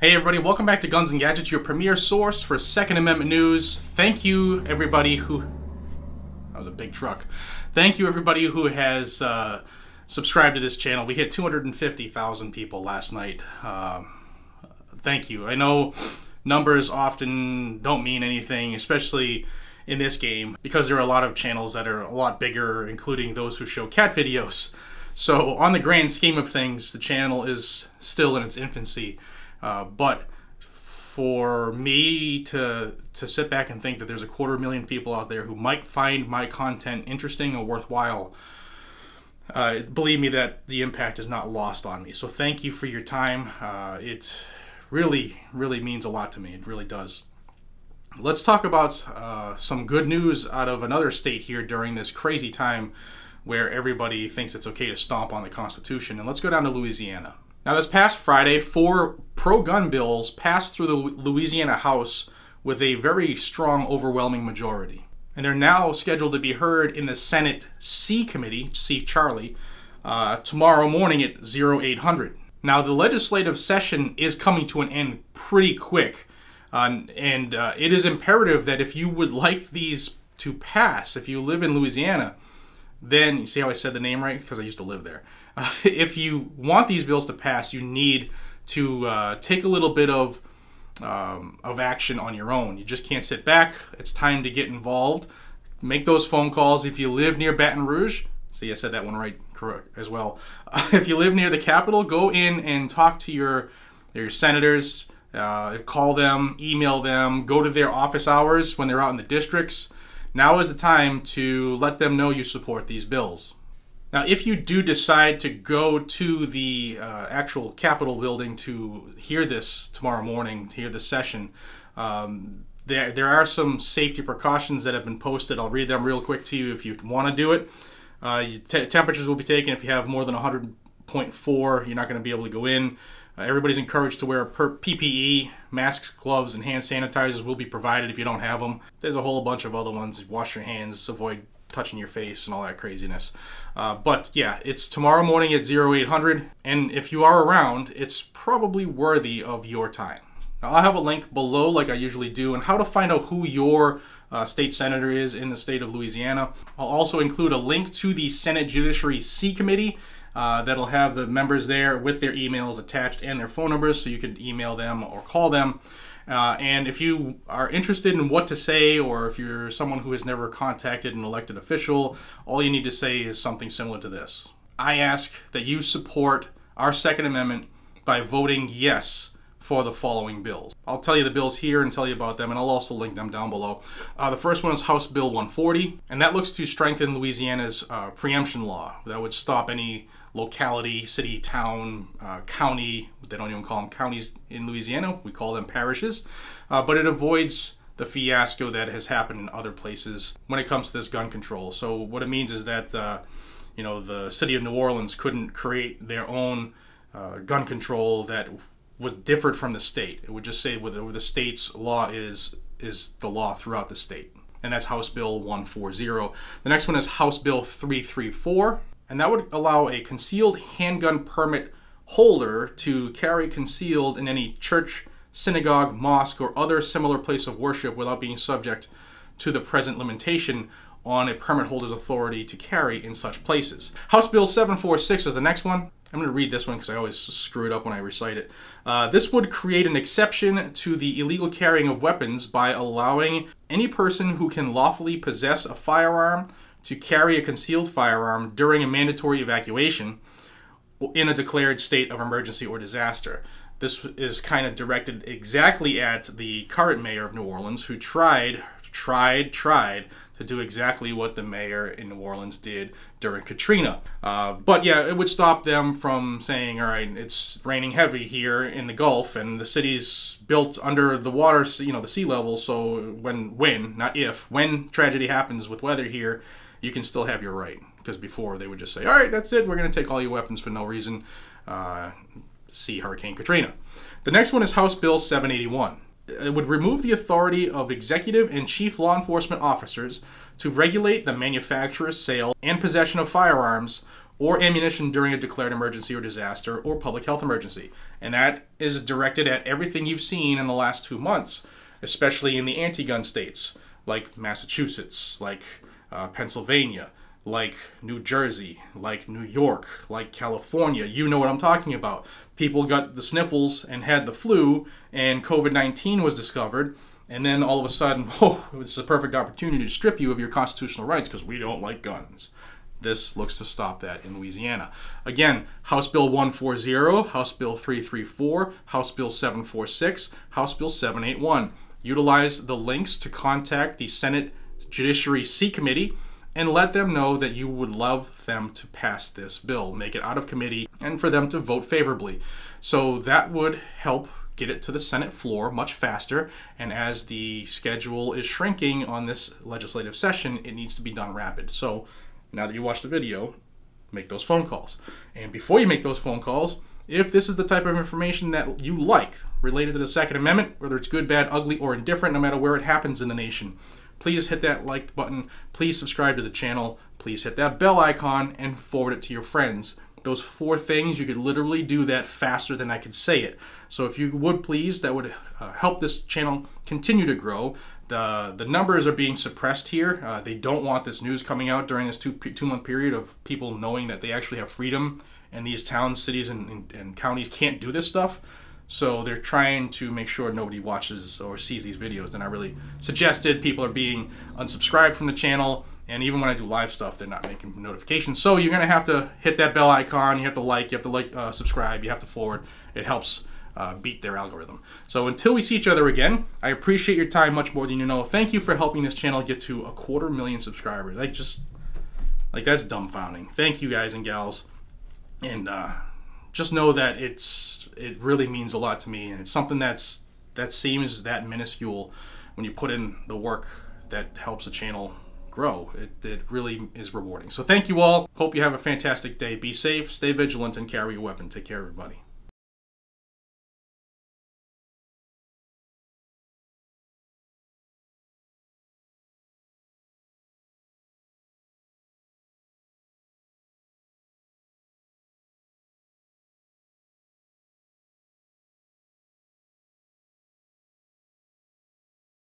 Hey everybody, welcome back to Guns and Gadgets, your premier source for Second Amendment news. Thank you everybody who... That was a big truck. Thank you everybody who has subscribed to this channel. We hit 250,000 people last night. Thank you. I know numbers often don't mean anything, especially in this game, because there are a lot of channels that are a lot bigger, including those who show cat videos. So on the grand scheme of things, the channel is still in its infancy. But for me to sit back and think that there's 250,000 people out there who might find my content interesting or worthwhile, believe me that the impact is not lost on me. So thank you for your time. It really means a lot to me. It really does. Let's talk about some good news out of another state here during this crazy time where everybody thinks it's okay to stomp on the Constitution. And let's go down to Louisiana. Now, this past Friday, 4 pro-gun bills passed through the Louisiana House with a very strong, overwhelming majority. And they're now scheduled to be heard in the Senate C Committee, C Charlie, tomorrow morning at 0800. Now, the legislative session is coming to an end pretty quick. It is imperative that if you would like these to pass, if you live in Louisiana, then, you see how I said the name right? Because I used to live there. If you want these bills to pass, you need to take a little bit of action on your own. You just can't sit back. It's time to get involved. Make those phone calls. If you live near Baton Rouge, see, I said that one right, correct as well. If you live near the Capitol, go in and talk to your senators. Call them, email them, go to their office hours when they're out in the districts. Now is the time to let them know you support these bills. Now, if you do decide to go to the actual Capitol building to hear this tomorrow morning, to hear the session, there are some safety precautions that have been posted. I'll read them real quick to you if you want to do it. Temperatures will be taken. If you have more than 100.4, you're not going to be able to go in. Everybody's encouraged to wear PPE. Masks, gloves, and hand sanitizers will be provided if you don't have them. There's a whole bunch of other ones. Wash your hands, avoid touching your face and all that craziness. But yeah, it's tomorrow morning at 0800, and if you are around, it's probably worthy of your time. Now, I'll have a link below, like I usually do, on how to find out who your state senator is in the state of Louisiana. I'll also include a link to the Senate Judiciary C Committee that'll have the members there with their emails attached and their phone numbers, so you can email them or call them. And if you are interested in what to say, or if you're someone who has never contacted an elected official, all you need to say is something similar to this. I ask that you support our Second Amendment by voting yes for the following bills. I'll tell you the bills here and tell you about them, and I'll also link them down below. The first one is House Bill 140, and that looks to strengthen Louisiana's preemption law. That would stop any locality, city, town, county. They don't even call them counties in Louisiana. We call them parishes. But it avoids the fiasco that has happened in other places when it comes to this gun control. So what it means is that the city of New Orleans couldn't create their own gun control that was different from the state. It would just say whether the state's law is the law throughout the state. And that's House Bill 140. The next one is House Bill 334. And that would allow a concealed handgun permit holder to carry concealed in any church, synagogue, mosque, or other similar place of worship without being subject to the present limitation on a permit holder's authority to carry in such places. House Bill 746 is the next one. I'm going to read this one because I always screw it up when I recite it. This would create an exception to the illegal carrying of weapons by allowing any person who can lawfully possess a firearm to carry a concealed firearm during a mandatory evacuation in a declared state of emergency or disaster. This is kind of directed exactly at the current mayor of New Orleans, who tried to do exactly what the mayor in New Orleans did during Katrina. But yeah, it would stop them from saying, all right, it's raining heavy here in the Gulf and the city's built under the water, the sea level, so when tragedy happens with weather here, you can still have your right. Because before they would just say, all right, that's it, we're going to take all your weapons for no reason. See Hurricane Katrina. The next one is House Bill 781. It would remove the authority of executive and chief law enforcement officers to regulate the manufacture, sale, and possession of firearms or ammunition during a declared emergency or disaster or public health emergency. And that is directed at everything you've seen in the last 2 months, especially in the anti-gun states, like Massachusetts, like Pennsylvania, like New Jersey, like New York, like California. You know what I'm talking about. People got the sniffles and had the flu, and COVID-19 was discovered, and then all of a sudden, oh, it's a perfect opportunity to strip you of your constitutional rights because we don't like guns. This looks to stop that in Louisiana. Again, House Bill 140, House Bill 334, House Bill 746, House Bill 781. Utilize the links to contact the Senate Judiciary C Committee and let them know that you would love them to pass this bill, make it out of committee, and for them to vote favorably. So that would help get it to the Senate floor much faster, and as the schedule is shrinking on this legislative session, it needs to be done rapid. So now that you watched the video, make those phone calls. And before you make those phone calls, if this is the type of information that you like related to the Second Amendment, whether it's good, bad, ugly, or indifferent, no matter where it happens in the nation, please hit that like button, please subscribe to the channel, please hit that bell icon, and forward it to your friends. Those 4 things, you could literally do that faster than I could say it. So if you would please, that would help this channel continue to grow. The numbers are being suppressed here. They don't want this news coming out during this two-month period of people knowing that they actually have freedom, and these towns, cities, and counties can't do this stuff. So they're trying to make sure nobody watches or sees these videos. And I really suggested people are being unsubscribed from the channel. And even when I do live stuff, they're not making notifications. So you're going to have to hit that bell icon. You have to subscribe. You have to forward. It helps beat their algorithm. So until we see each other again, I appreciate your time much more than you know. Thank you for helping this channel get to 250,000 subscribers. That's dumbfounding. Thank you guys and gals. And just know that it really means a lot to me, and it's something that seems that minuscule when you put in the work that helps a channel grow. It really is rewarding. So thank you all. Hope you have a fantastic day. Be safe, stay vigilant, and carry a weapon. Take care, everybody.